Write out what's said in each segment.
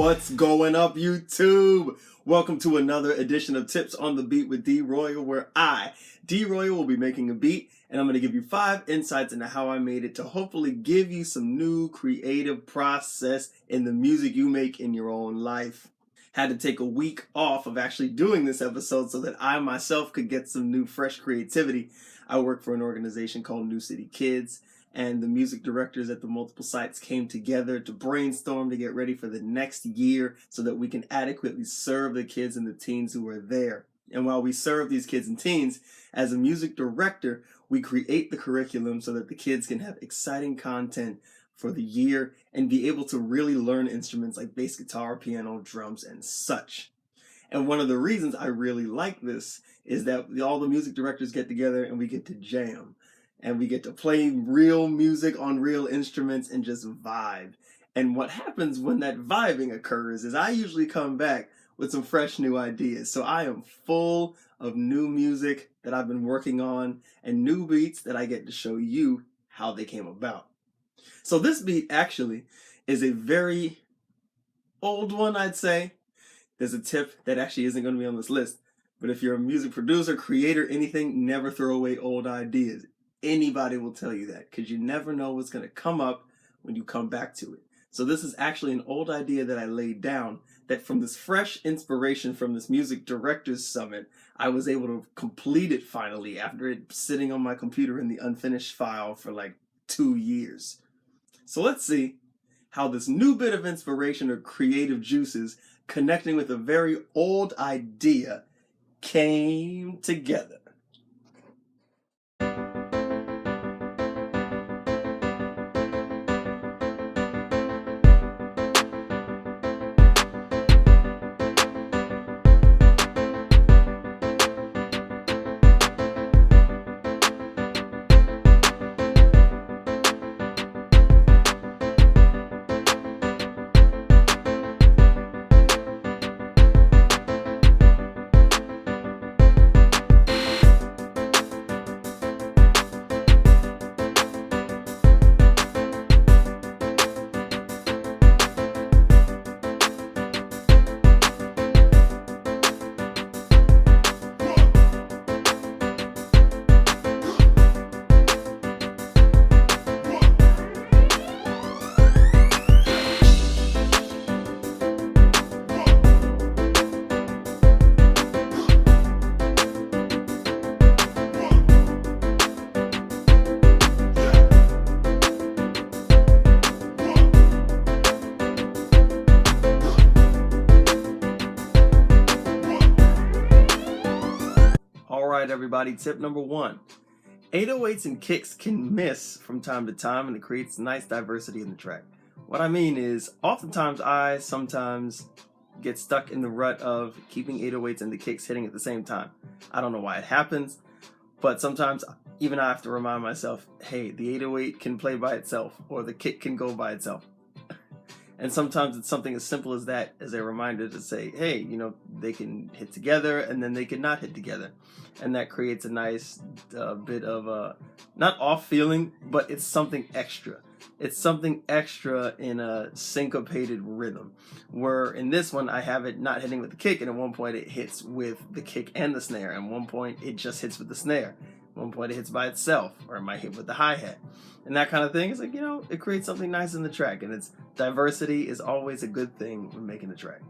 What's going up, YouTube? Welcome to another edition of Tips on the Beat with D.Royul, where I, D.Royul, will be making a beat, and I'm going to give you 5 insights into how I made it to hopefully give you some new creative process in the music you make in your own life. Had to take a week off of actually doing this episode so that I myself could get some new fresh creativity. I work for an organization called New City Kids, and the music directors at the multiple sites came together to brainstorm to get ready for the next year so that we can adequately serve the kids and the teens who are there. And while we serve these kids and teens, as a music director, we create the curriculum so that the kids can have exciting content for the year and be able to really learn instruments like bass guitar, piano, drums, and such. And one of the reasons I really like this is that all the music directors get together and we get to jam. And we get to play real music on real instruments and just vibe. And what happens when that vibing occurs is I usually come back with some fresh new ideas. So I am full of new music that I've been working on and new beats that I get to show you how they came about. So this beat actually is a very old one, I'd say. There's a tip that actually isn't going to be on this list. But if you're a music producer, creator, anything, never throw away old ideas. Anybody will tell you that because you never know what's going to come up when you come back to it. So this is actually an old idea that I laid down that from this fresh inspiration from this music directors summit, I was able to complete it finally after it sitting on my computer in the unfinished file for like 2 years. So let's see how this new bit of inspiration or creative juices connecting with a very old idea came together. Alright everybody, tip number 1. 808s and kicks can miss from time to time and it creates nice diversity in the track. What I mean is, oftentimes I sometimes get stuck in the rut of keeping 808s and the kicks hitting at the same time. I don't know why it happens, but sometimes even I have to remind myself, hey, the 808 can play by itself or the kick can go by itself. And sometimes it's something as simple as that, as a reminder to say, hey, you know, they can hit together and then they can not hit together. And that creates a nice bit of, not off feeling, but it's something extra. It's something extra in a syncopated rhythm. Where in this one, I have it not hitting with the kick, and at one point it hits with the kick and the snare. And at one point it just hits with the snare. At one point it hits by itself, or it might hit with the hi-hat. And that kind of thing is like, you know, it creates something nice in the track. And it's diversity is always a good thing when making a track.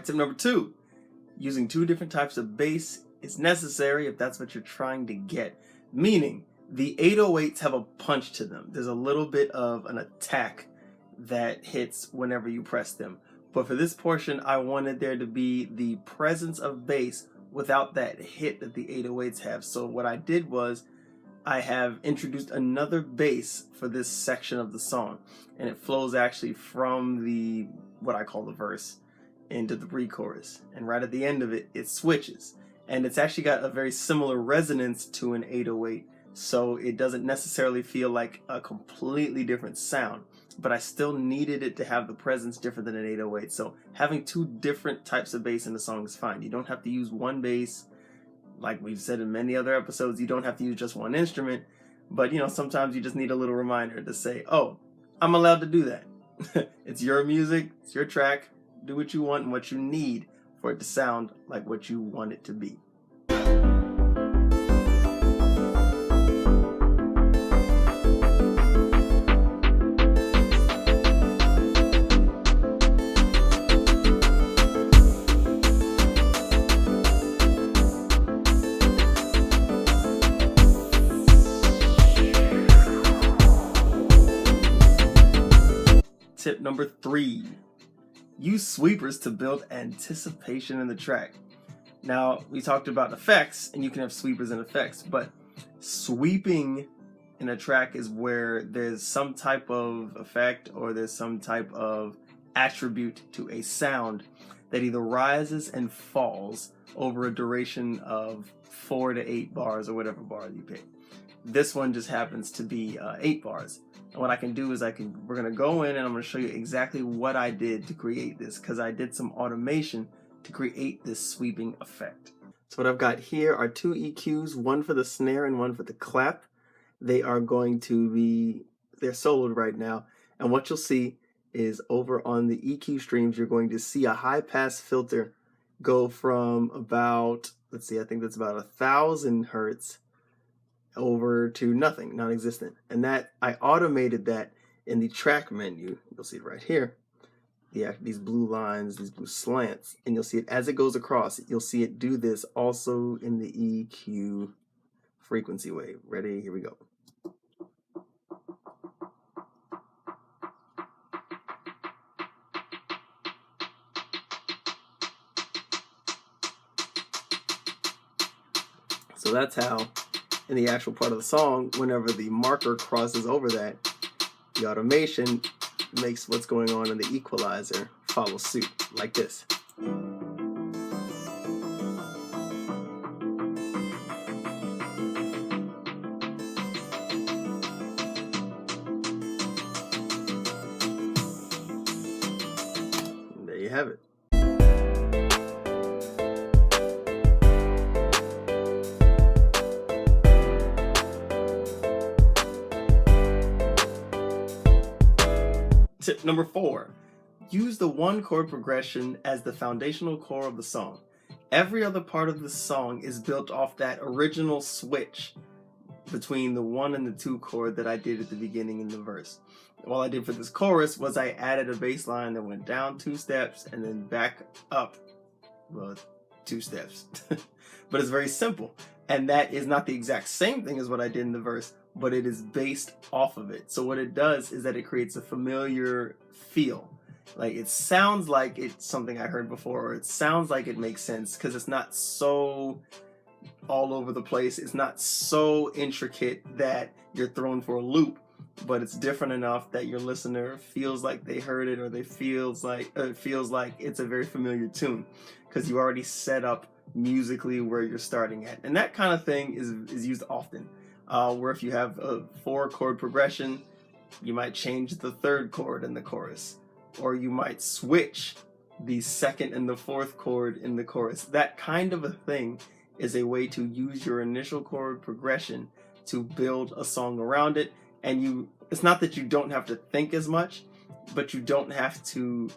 Tip number 2, using 2 different types of bass is necessary if that's what you're trying to get. Meaning, the 808s have a punch to them. There's a little bit of an attack that hits whenever you press them. But for this portion, I wanted there to be the presence of bass without that hit that the 808s have. So what I did was I have introduced another bass for this section of the song. And it flows actually from the, what I call the verse, into the pre-chorus. And right at the end of it, it switches. and it's actually got a very similar resonance to an 808, so it doesn't necessarily feel like a completely different sound, but I still needed it to have the presence different than an 808. So having two different types of bass in the song is fine. You don't have to use one bass. Like we've said in many other episodes, you don't have to use just one instrument, but sometimes you just need a little reminder to say, oh, I'm allowed to do that. It's your music, it's your track, do what you want and what you need for it to sound like what you want it to be. Tip number 3, use sweepers to build anticipation in the track. Now, we talked about effects, and you can have sweepers and effects, but sweeping in a track is where there's some type of effect or there's some type of attribute to a sound that either rises and falls over a duration of 4 to 8 bars or whatever bar you pick. This one just happens to be 8 bars. And what I can do is we're gonna go in and I'm gonna show you exactly what I did to create this, because I did some automation to create this sweeping effect. So what I've got here are 2 EQs, one for the snare and one for the clap. They are going to be, they're soloed right now. And what you'll see is over on the EQ streams, you're going to see a high pass filter go from about, let's see, I think that's about 1,000 hertz over to nothing, non-existent. And that I automated that in the track menu. You'll see it right here. These blue lines, these blue slants, and you'll see it as it goes across. You'll see it do this also in the EQ frequency wave. Ready? Here we go. So that's how, in the actual part of the song, whenever the marker crosses over that, the automation makes what's going on in the equalizer follow suit, like this. And there you have it. Tip number 4, use the 1 chord progression as the foundational core of the song. Every other part of the song is built off that original switch between the 1 and the 2 chord that I did at the beginning in the verse. All I did for this chorus was I added a bass line that went down 2 steps and then back up, well, 2 steps. But it's very simple. And that is not the exact same thing as what I did in the verse, but it is based off of it. So what it does is that it creates a familiar feel. Like it sounds like it's something I heard before, or it sounds like it makes sense because it's not so all over the place. It's not so intricate that you're thrown for a loop, but it's different enough that your listener feels like they heard it, or it feels like it's a very familiar tune because you already set up musically where you're starting at. And that kind of thing is used often. Where if you have a 4 chord progression, you might change the 3rd chord in the chorus, or you might switch the 2nd and the 4th chord in the chorus. That kind of a thing is a way to use your initial chord progression to build a song around it. And it's not that you don't have to think as much, but you don't have to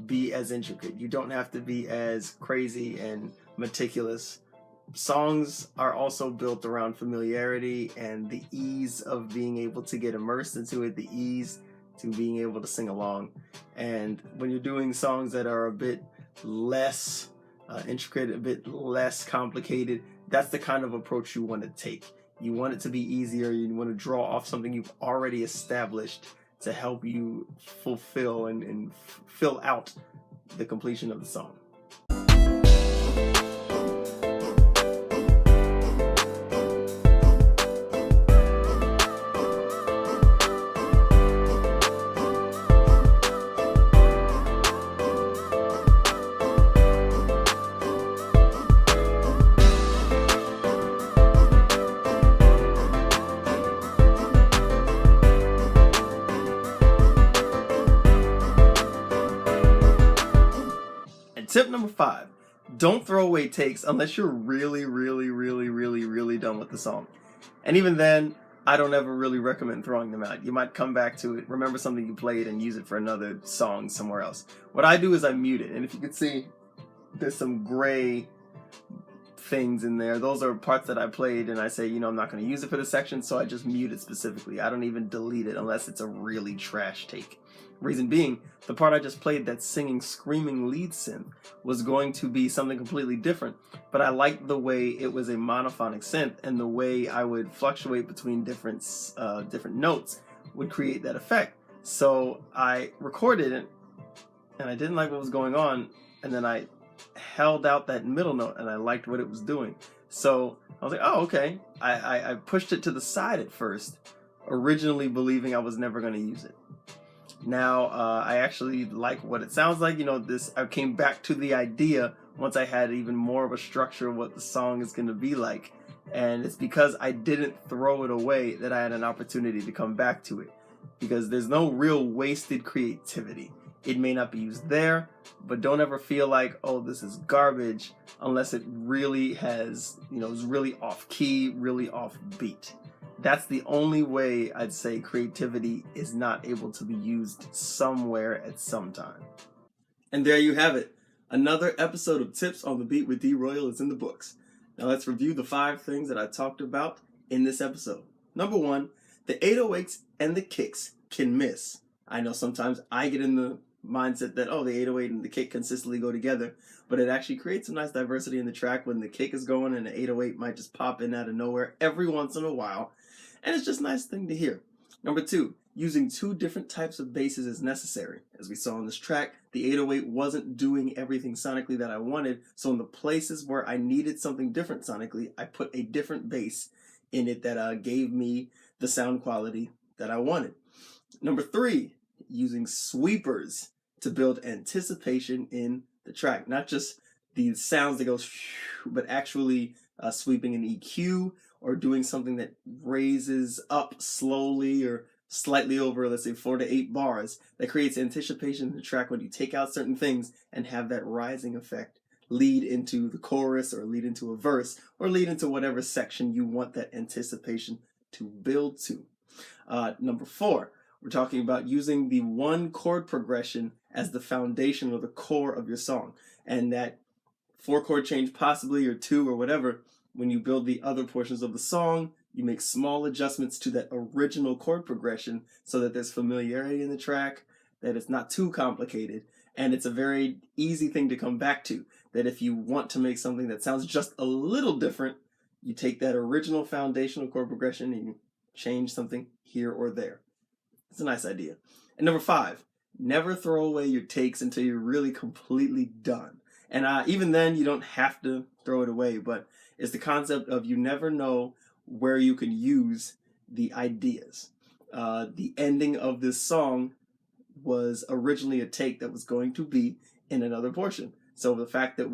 be as intricate. You don't have to be as crazy and meticulous. Songs are also built around familiarity and the ease of being able to get immersed into it, the ease to being able to sing along. And when you're doing songs that are a bit less intricate, a bit less complicated, that's the kind of approach you want to take. You want it to be easier. You want to draw off something you've already established to help you fulfill and fill out the completion of the song. number 5. Don't throw away takes unless you're really, really, really, really, really done with the song. And even then, I don't ever really recommend throwing them out. You might come back to it, remember something you played, and use it for another song somewhere else. What I do is I mute it. And if you can see, there's some gray things in there. Those are parts that I played, and I say, you know, I'm not going to use it for the section, so I just mute it specifically. I don't even delete it unless it's a really trash take. Reason being, the part I just played, that singing, screaming lead synth, was going to be something completely different, but I liked the way it was a monophonic synth, and the way I would fluctuate between different notes would create that effect. So I recorded it, and I didn't like what was going on, and then I held out that middle note, and I liked what it was doing. So I was like, oh, okay. I pushed it to the side at first, originally believing I was never going to use it. Now I actually like what it sounds like. You know, I came back to the idea once I had even more of a structure of what the song is going to be like. And it's because I didn't throw it away that I had an opportunity to come back to it. Because there's no real wasted creativity. It may not be used there, but don't ever feel like, oh, this is garbage, unless it really has, you know, is really off key, really off beat. That's the only way I'd say creativity is not able to be used somewhere at some time. And there you have it. Another episode of Tips on the Beat with D.Royul is in the books. Now let's review the 5 things that I talked about in this episode. Number 1, the 808s and the kicks can miss. I know sometimes I get in the mindset that, oh, the 808 and the kick consistently go together, but it actually creates some nice diversity in the track when the kick is going and the 808 might just pop in out of nowhere every once in a while, and it's just a nice thing to hear. Number 2, using 2 different types of basses is necessary. As we saw on this track, the 808 wasn't doing everything sonically that I wanted, so in the places where I needed something different sonically, I put a different bass in it that gave me the sound quality that I wanted. Number 3, using sweepers to build anticipation in the track. Not just the sounds that goes, but actually sweeping an EQ or doing something that raises up slowly or slightly over, let's say 4 to 8 bars, that creates anticipation in the track when you take out certain things and have that rising effect lead into the chorus or lead into a verse or lead into whatever section you want that anticipation to build to. Number 4, we're talking about using the 1 chord progression as the foundation or the core of your song. And that 4 chord change possibly, or 2 or whatever, when you build the other portions of the song, you make small adjustments to that original chord progression so that there's familiarity in the track, that it's not too complicated, and it's a very easy thing to come back to. That if you want to make something that sounds just a little different, you take that original foundational chord progression and you change something here or there. It's a nice idea. And number 5, never throw away your takes until you're really completely done. And even then, you don't have to throw it away, but it's the concept of you never know where you can use the ideas. The ending of this song was originally a take that was going to be in another portion. So the fact that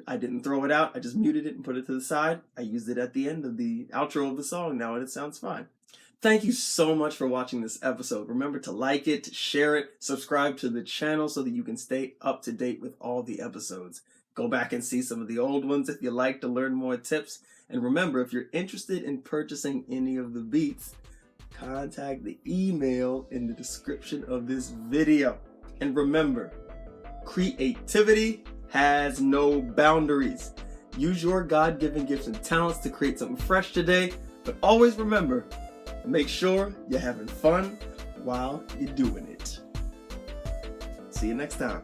I didn't throw it out, I just muted it and put it to the side. I used it at the end of the outro of the song now, and it sounds fine. Thank you so much for watching this episode. Remember to like it, share it, subscribe to the channel so that you can stay up to date with all the episodes. Go back and see some of the old ones if you like to learn more tips. And remember, if you're interested in purchasing any of the beats, contact the email in the description of this video. And remember, creativity has no boundaries. Use your God-given gifts and talents to create something fresh today, but always remember, make sure you're having fun while you're doing it. See you next time.